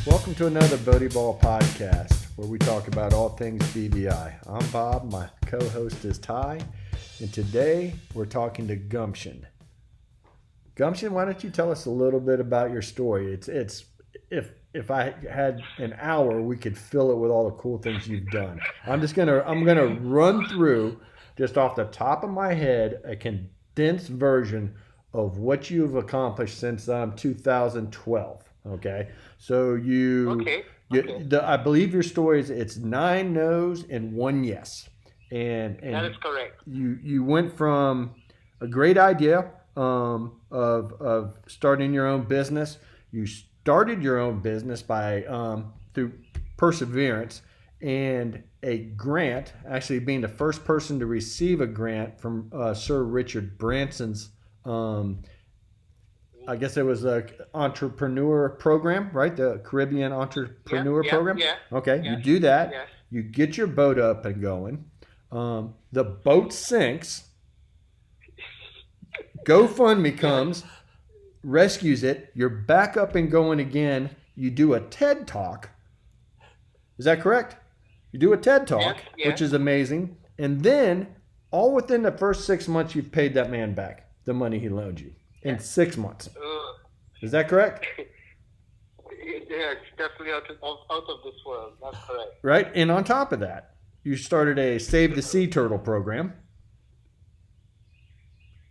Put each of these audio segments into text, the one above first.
Welcome to another Bodie Ball podcast where we talk about all things BVI. I'm Bob, my co-host is Ty, and today we're talking to Gumption. Gumption, why don't you tell us a little bit about your story? It's if I had an hour, we could fill it with all the cool things you've done. I'm gonna run through just off the top of my head a condensed version of what you've accomplished since 2012. Okay, so I believe your story is it's 9 no's and 1 yes, and That is correct. you went from a great idea of starting your own business. You started your own business by through perseverance and a grant, actually being the first person to receive a grant from Sir Richard Branson's. I guess it was a entrepreneur program, right? The Caribbean entrepreneur program. Yeah. Okay, you Yes, do that. yes. You get your boat up and going. The boat sinks. GoFundMe comes, rescues it. You're back up and going again. You do a TED Talk. Is that correct? You do a TED Talk, Yes. which is amazing. And then, all within the first 6 months, you've paid that man back the money he loaned you in 6 months. Is that correct? Yeah, it's definitely out of this world. That's correct. Right? And on top of that, you started a Save the Sea Turtle program.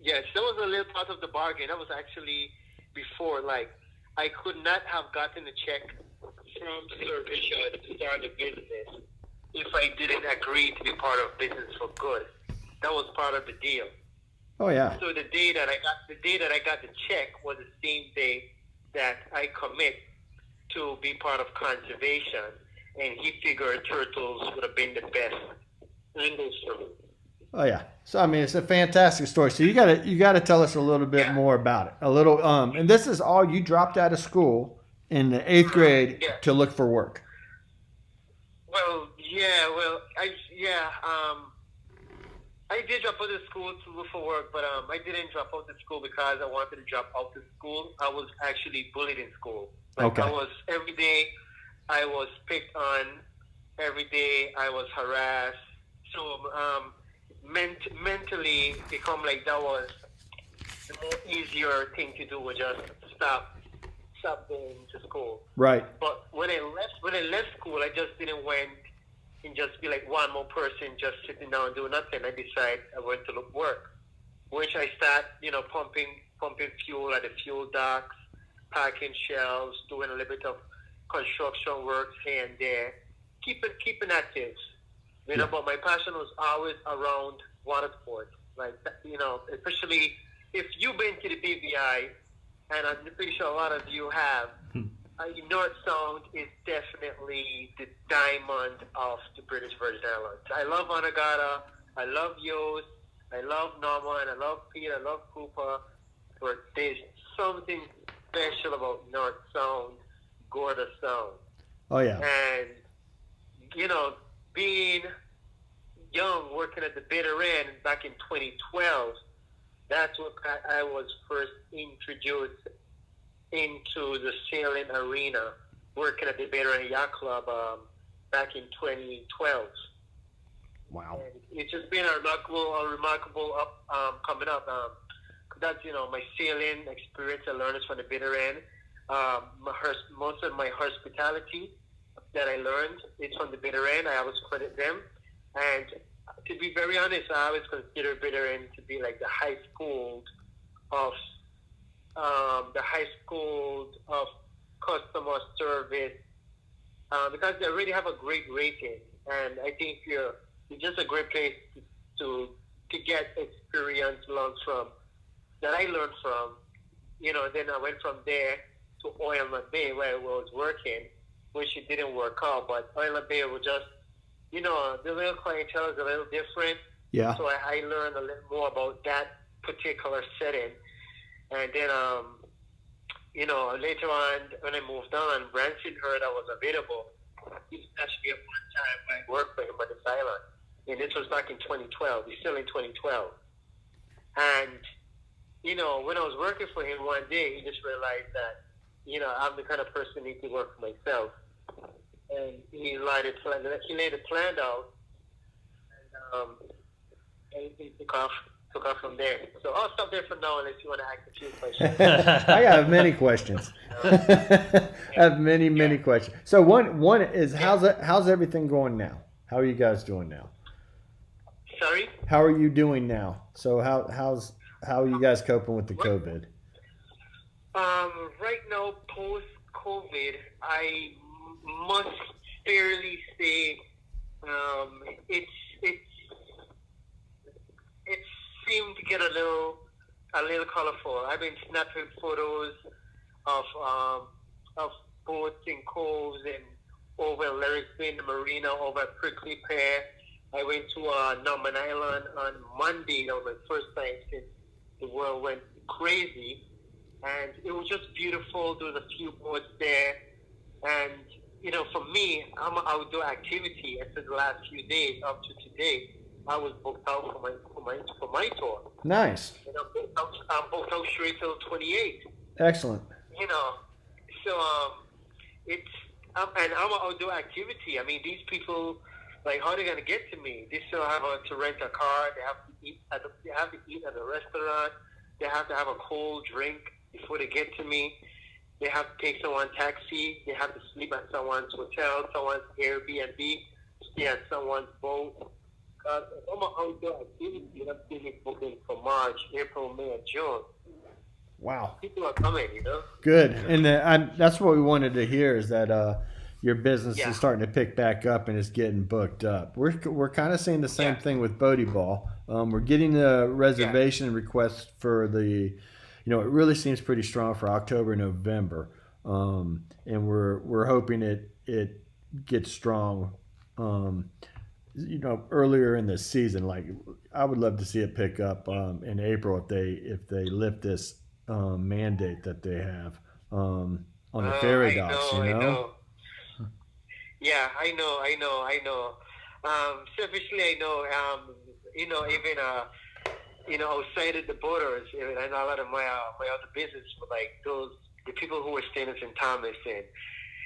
Yes, that was a little part of the bargain. That was actually before, I could not have gotten a check from Sir Richard to start a business if I didn't agree to be part of Business for Good. That was part of the deal. Oh, yeah. So the day that I got the check was the same day that I commit to be part of conservation, and he figured turtles would have been the best angles for me. Oh, yeah. So, I mean, it's a fantastic story. So you gotta tell us a little bit more about it. A little, and this is all you dropped out of school in the 8th grade to look for work. I did drop out of school to look for work, but I didn't drop out of school because I wanted to drop out of school. I was actually bullied in school. Okay. Every day I was picked on. Every day I was harassed. So mentally become like that was the more easier thing to do was just stop going to school. Right. But when I left school, I just didn't went and just be like one more person just sitting down and doing nothing. I decided I went to look work, which I start, pumping fuel at the fuel docks, packing shelves, doing a little bit of construction work here and there, keeping active. But my passion was always around water sports. Especially if you've been to the BVI, and I'm pretty sure a lot of you have, North Sound is definitely the diamond of the British Virgin Islands. I love Anegada, I love Yost, I love Norma, and I love Pete, I love Cooper, but there's something special about North Sound, Gorda Sound. Oh, yeah. And, being young, working at the bitter end back in 2012, that's what I was first introduced into the sailing arena, working at the Bitter End Yacht Club back in 2012. Wow. And it's just been a remarkable coming up. That's, my sailing experience I learned is from the bitter end. Most of my hospitality that I learned is from the bitter end. I always credit them. And to be very honest, I always consider bitter end to be like the high school of customer service, because they already have a great rating, and I think it's just a great place to get experience that I learned from. Then I went from there to Oil and Bay where I was working, which it didn't work out, but Oil and Bay was just, the little clientele is a little different. Yeah. So I learned a little more about that particular setting. And then, later on, when I moved on, Branson heard I was available. He snatched me up one time when I worked for him on this island. And this was back in 2012. He's still in 2012. And, when I was working for him one day, he just realized that I'm the kind of person who need to work for myself. And he laid a plan out, and he took off from there. So I'll stop there for now unless you want to ask a few questions. I have many questions. I have many questions. So one is how's everything going now? How are you guys doing now? Sorry? How are you doing now? So how are you guys coping with the COVID? Right now, post COVID, I must fairly say, it's it seemed to get a little colorful. I've been snapping photos of boats and coves and over at Larry's Bay in the marina, over at Prickly Pear. I went to Norman Island on Monday. That was my first time since the world went crazy. And it was just beautiful. There was a few boats there. And, for me, I'm an outdoor activity. And for the last few days, up to today, I was booked out for my tour. Nice. I'm booked out straight till 28. Excellent. So it's and I'm an outdoor activity. I mean, these people, like, how are they gonna get to me? They still have to rent a car. They have to eat at a restaurant. They have to have a cold drink before they get to me. They have to take someone's taxi. They have to sleep at someone's hotel, someone's Airbnb, stay at someone's boat. I'm an outdoor activity. I'm getting booking for March, April, May, and June. Wow. People are coming, Good. And that's what we wanted to hear is that your business is starting to pick back up and it's getting booked up. We're kind of seeing the same thing with Bodie Ball. We're getting the reservation requests for the, it really seems pretty strong for October, November. And we're hoping it gets strong, earlier in the season. Like, I would love to see it pick up in April if they lift this mandate that they have on the ferry docks. I know. Yeah, I know. Selfishly, I know. Even outside of the borders, I know a lot of my other business were like the people who were staying in St. Thomas, and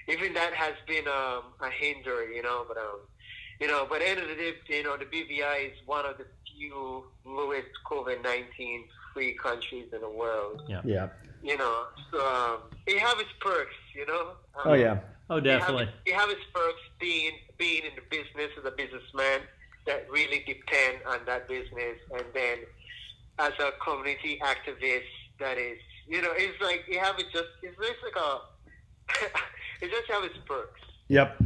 even that has been a hinder, but at the end of the day, the BVI is one of the few lowest COVID-19 free countries in the world. Yeah. So it has its perks, Oh yeah. Oh, definitely. It has its perks being in the business as a businessman that really depend on that business, and then as a community activist, that is, it's like it just have its perks. Yep.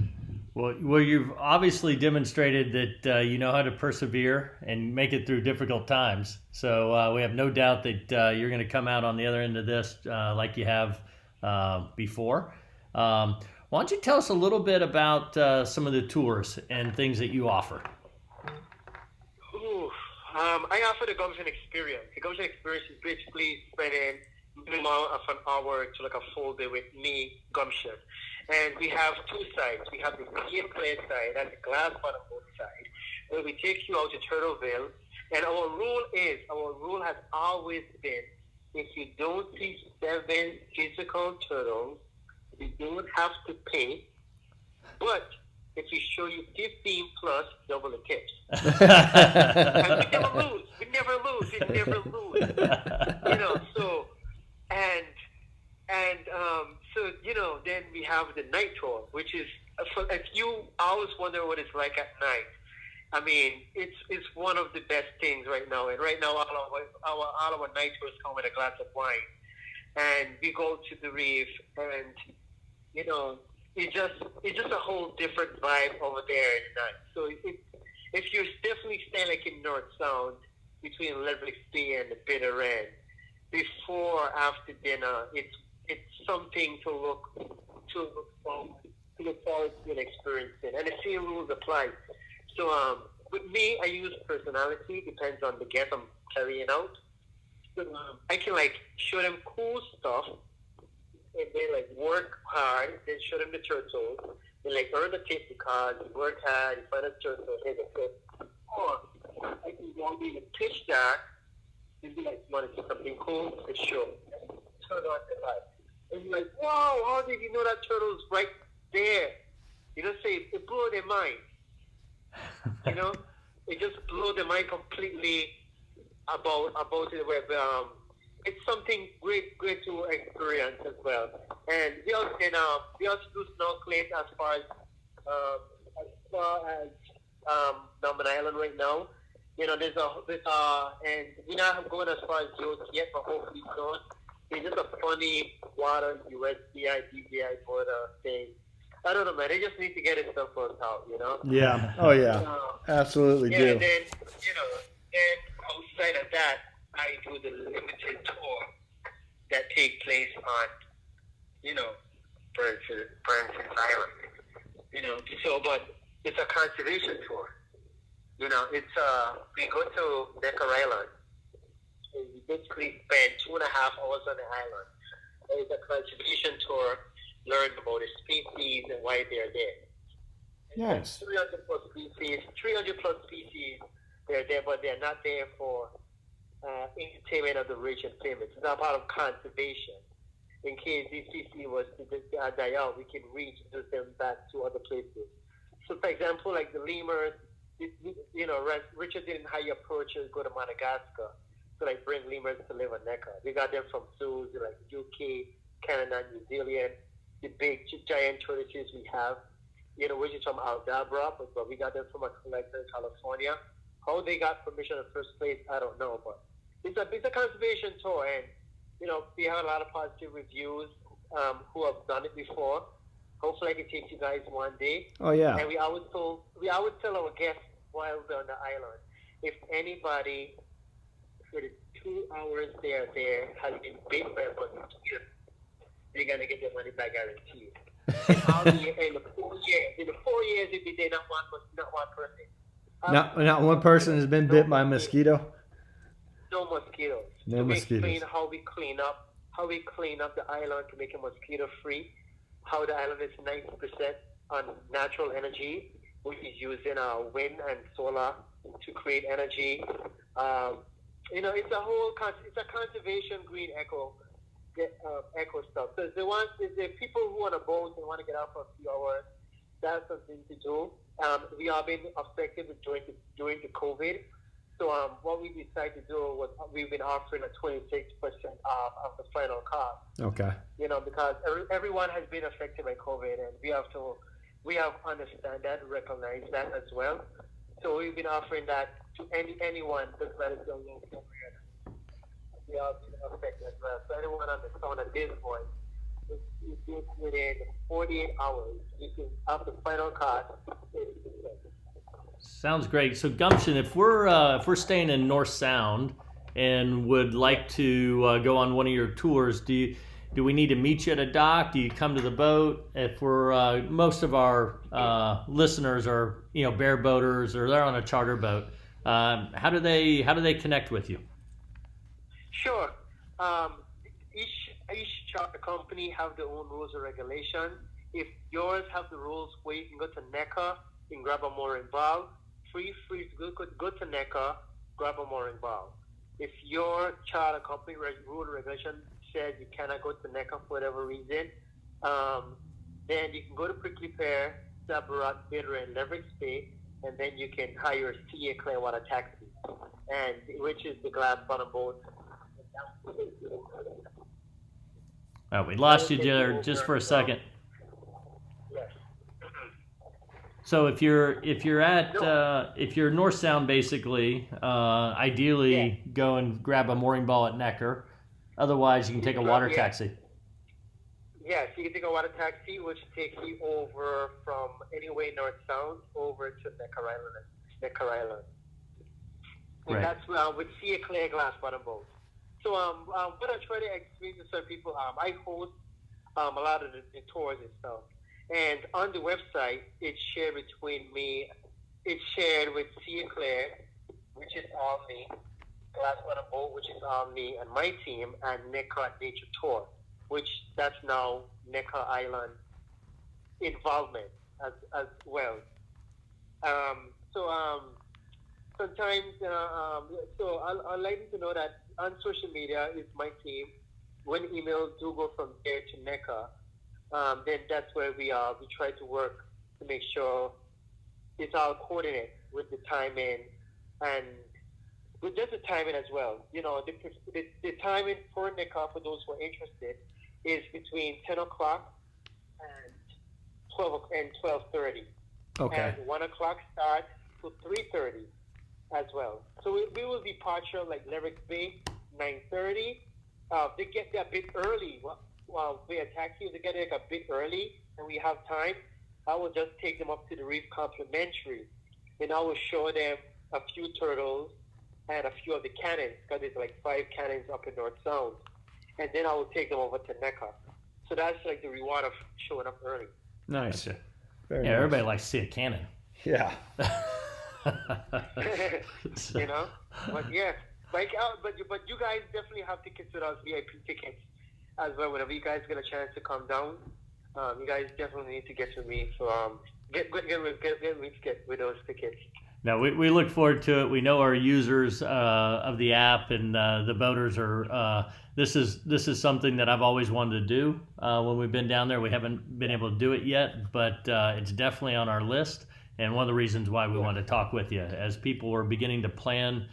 Well, you've obviously demonstrated that you know how to persevere and make it through difficult times. So we have no doubt that you're going to come out on the other end of this like you have before. Why don't you tell us a little bit about some of the tours and things that you offer? I offer the Gumption experience. The Gumption experience is basically spending minimum of an hour to like a full day with me, Gumption. And we have two sides. We have the gameplay side and the glass bottom boat side, where we take you out to Turtleville. And our rule has always been, if you don't see 7 physical turtles, you don't have to pay. But if we show you 15 plus, double the tips. And we never lose. So then we have the night tour, which is, if you always wonder what it's like at night, I mean, it's one of the best things right now. And right now, all our night tours come with a glass of wine, and we go to the reef, and it's just a whole different vibe over there at night. So if you're definitely staying like in North Sound between Ledwick Bay and the bitter end, before or after dinner, it's something to look forward to and experiencing, and the same rules apply. So with me, I use personality. Depends on the guest I'm carrying out. So I can show them cool stuff, and they work hard. Then show them the turtles. They earn the tip because you work hard. You find a turtle, here's a tip. Or I can go in the pitch dark and be want to see something cool. It's show. Turn on the light. And you're like, wow, how did you know that turtle's right there? So it blew their mind. It just blew their mind completely about it. It's something great to experience as well. And we also do snorkeling as far as Norman Island right now. There's and we're not going as far as yours yet, but hopefully soon. It's just a funny water USDI, BVI border thing. I don't know, man. They just need to get it stuff worked out, Yeah. Oh yeah. Absolutely Yeah, do. and then, then outside of that, I do the limited tour that take place on, Francis Island. But it's a conservation tour. It's we go to Necker Island. And we basically spend 2.5 hours on the island. It's a conservation tour, learn about the species and why they're there. Nice. 300 plus species, they're there, but they're not there for entertainment of the rich and famous. It's not part of conservation. In case these species was to die out, we can reintroduce them back to other places. So, for example, like the lemurs, Richard didn't hire poachers go to Madagascar to bring lemurs to live on Necker. We got them from zoos like UK, Canada, New Zealand, the big giant tortoises we have. Which is from Aldabra, but we got them from a collector in California. How they got permission in the first place, I don't know. But it's a conservation tour, and we have a lot of positive reviews who have done it before. Hopefully, I can take you guys one day. Oh yeah. And we always tell our guests while they're on the island, if anybody for the 2 hours they're there has been bit by a mosquito, they're gonna get their money back guaranteed. In the 4 years, it'd be there, not one person. Not one person has been bit by a mosquito. No mosquitoes. No mosquitoes. We explain how we clean up the island to make it mosquito free. How the island is 90% on natural energy, which is using wind and solar to create energy. It's a conservation green eco stuff. So if there people who want a boat and want to get out for a few hours, that's something to do. We have been affected during the COVID. So what we decided to do was we've been offering a 26% off of the final cost. Okay. Because everyone has been affected by COVID, and we have understand that, recognize that as well. So we've been offering that to anyone that's let us go local. We have been affected as well. So anyone on the phone at this point, within 48 hours, you can have the final cost. Sounds great. So Gumption, if we're staying in North Sound and would like to go on one of your tours, do we need to meet you at a dock? Do you come to the boat? If we're most of our listeners are bare boaters or they're on a charter boat, how do they connect with you? Sure. Each charter company have their own rules and regulations. If yours have the rules where you can go to Necker and grab a mooring bow, free to go to Necker, grab a mooring bow. If your charter company rule and regulation says you cannot go to Necker for whatever reason, then you can go to Prickly Pear, Sabarat, Bitter, and Leverage Bay, and then you can hire a CA Clearwater taxi, and which is the glass bottom boat. Oh, we lost you there just for a second. Yes. So if you're North Sound, basically, ideally go and grab a mooring ball at Necker. Otherwise, you can take a water taxi. Yes, you can take a water taxi, which takes you over from anywhere North Sound over to Necker Island. And Right. that's with CA Clear glass bottom boats. So what I try to explain to some people, I host a lot of the tours and stuff. And on the website, it's shared between me. It's shared with CA Clear, which is all me, Glass Bottom Boat, which is all me and my team, and Necker Nature Tour, which that's now Necker Island involvement as well. Sometimes, so I'd like you to know that on social media is my team. when emails do go from there to NECA, then that's where we try to work to make sure it's all coordinated with the timing and with just the timing as well. You know, the timing for NECA, for those who are interested, is between 10 o'clock and 12:30. Okay. And 1 o'clock start to 3:30 as well. So we will be partial like Lyrics Bay, 9:30. They get there a bit early. While we attack you, they get there like a bit early, and we have time. I will just take them up to the reef complimentary, and I will show them a few turtles and a few of the cannons, because there's like 5 cannons up in North Sound, and then I will take them over to NECA. So that's like the reward of showing up early. Nice. Gotcha. Very Yeah, nice. everybody likes to see a cannon. Yeah. You know, but yeah, like, but you guys definitely have tickets with us, VIP tickets as well. Whenever you guys get a chance to come down, you guys definitely need to get with me. So get with those tickets. No, we look forward to it. We know our users of the app and the boaters are. This is something that I've always wanted to do when we've been down there. We haven't been able to do it yet, but it's definitely on our list. And one of the reasons why we want to talk with you, as people are beginning to plan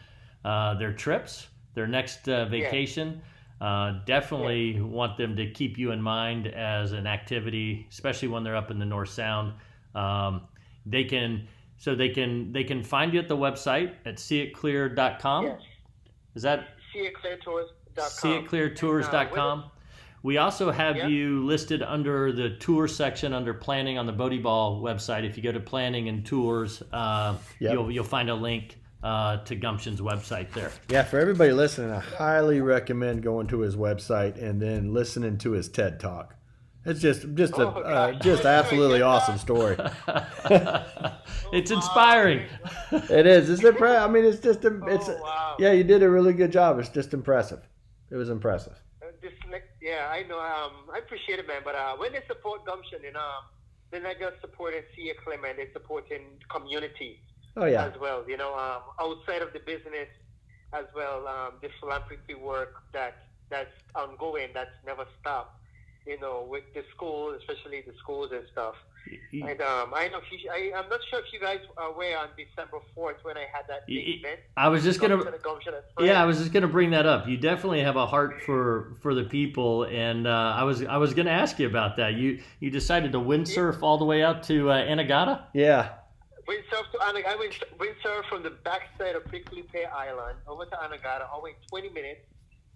their trips, their next vacation, definitely want them to keep you in mind as an activity, especially when they're up in the North Sound. They can find you at the website at seeitclear.com. Yes. Is that seeitcleartours.com? seeitcleartours.com. We also have you listed under the tour section under planning on the Bodie Ball website. If you go to planning and tours, you'll find a link to Gumption's website there. Yeah, for everybody listening, I highly recommend going to his website and then listening to his TED Talk. It's just absolutely awesome story. It's inspiring. It is. It's impressive. I mean, it's just wow. Yeah, you did a really good job. It's just impressive. It was impressive. Yeah, I know. I appreciate it, man. But when they support Gumption, they're not just supporting Sea Clement, they're supporting community as well. You know, outside of the business as well, the philanthropy work that's ongoing, that's never stopped. You know, with the school, especially the schools and stuff. And I know I'm not sure if you guys are aware on December 4th when I had that big event. I was just gonna bring that up. You definitely have a heart for the people, and I was gonna ask you about that. You decided to windsurf all the way out to Anegada? Yeah. Windsurf to Anegada. I windsurf from the backside of Prickly Pear Island over to Anegada. I went 20 minutes,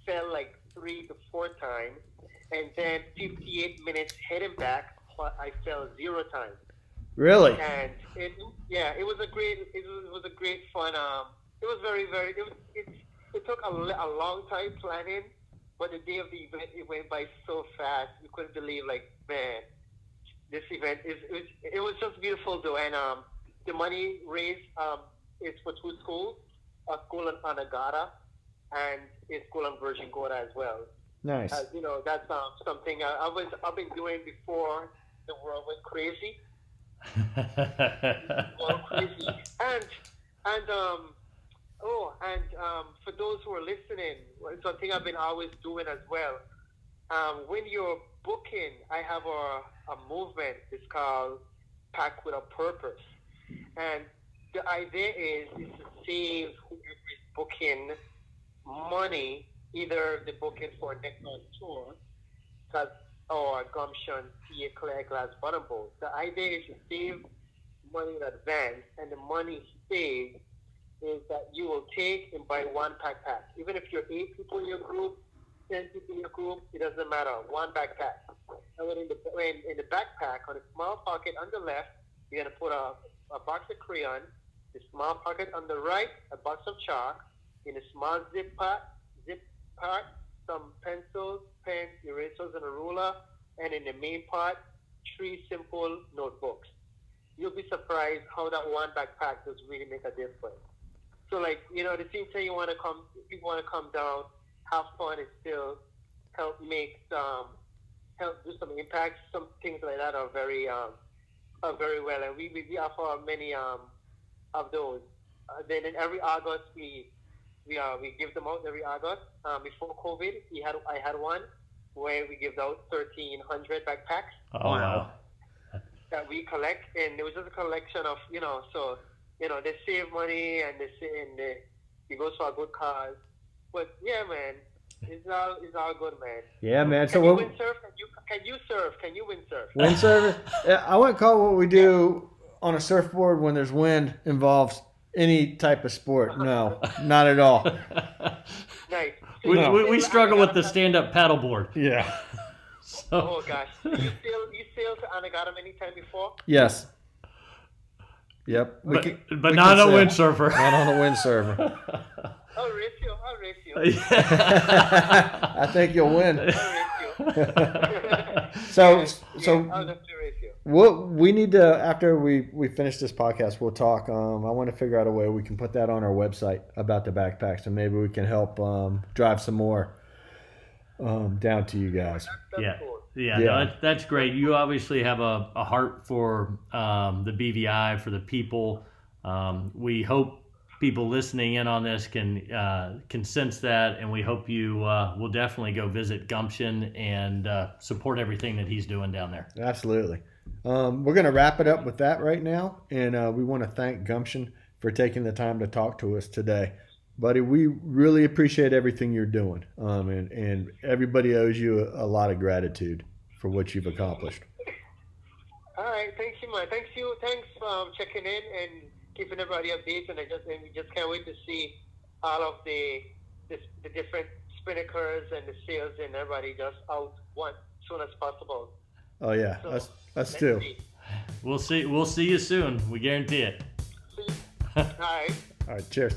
fell like 3 to 4 times, and then 58 minutes heading back. I fell 0 times. Really? And it was a great fun. It was it took a long time planning, but the day of the event it went by so fast. We couldn't believe, like, man, this event it was just beautiful though. And the money raised is for 2 schools, a school in Anegada and a school in Virgin Gorda as well. Nice. You know, that's something I've been doing before the world went crazy. And for those who are listening, something I've been always doing as well. When you're booking, I have a movement. It's called Pack with a Purpose, and the idea is to save whoever's booking money, either the booking for a next on tour, or Gumption, Sea Clear Glass Bottom Boat. The idea is to save money in advance, and the money saved is that you will take and buy 1 backpack. Even if you're 8 people in your group, 10 people in your group, it doesn't matter. 1 backpack. And in the backpack, on the small pocket on the left, you're gonna put a box of crayon. The small pocket on the right, a box of chalk. In a small zip part, some pencils, pens, erasers, and a ruler, and in the main part, 3 simple notebooks. You'll be surprised how that 1 backpack does really make a difference. So, like, you know, the same time people want to come down, have fun, and still help do some impact. Some things like that are very well, and we offer many of those. Then in every August we give them out every August. Before COVID, I had one. where we give out 1,300 backpacks Oh, wow. that we collect, and it was just a collection of, so, they save money and it goes for a good cause. But yeah, man, it's all good, man. Yeah, man. Can So you what? windsurf? Can you surf? Can you windsurf? Windsurf? Yeah, I wouldn't call what we do on a surfboard when there's wind involves any type of sport. No, not at all. Nice. We struggle with the stand-up paddleboard. Yeah. So, Oh gosh, you sailed to Anegada many times before? Yes. Yep. but not a windsurfer. Not on a windsurfer. I'll race you. I think you'll win. I'll race you. So I'll definitely race you. what we need to, after we finish this podcast, we'll talk. I want to figure out a way we can put that on our website about the backpacks, and maybe we can help drive some more down to you guys. Yeah. Cool. Yeah, Yeah. no, that's great. You obviously have a heart for the BVI, for the people. We hope people listening in on this can sense that, and we hope you will definitely go visit Gumption and support everything that he's doing down there. Absolutely. We're going to wrap it up with that right now, and we want to thank Gumption for taking the time to talk to us today. Buddy, we really appreciate everything you're doing, and everybody owes you a lot of gratitude for what you've accomplished. All right, thanks, man. Thanks for checking in and keeping everybody updated. And we just can't wait to see all of the different spinnakers and the sails and everybody just out as soon as possible. Oh yeah, So, us let's too. see. We'll see you soon. We guarantee it. All right. All right, cheers.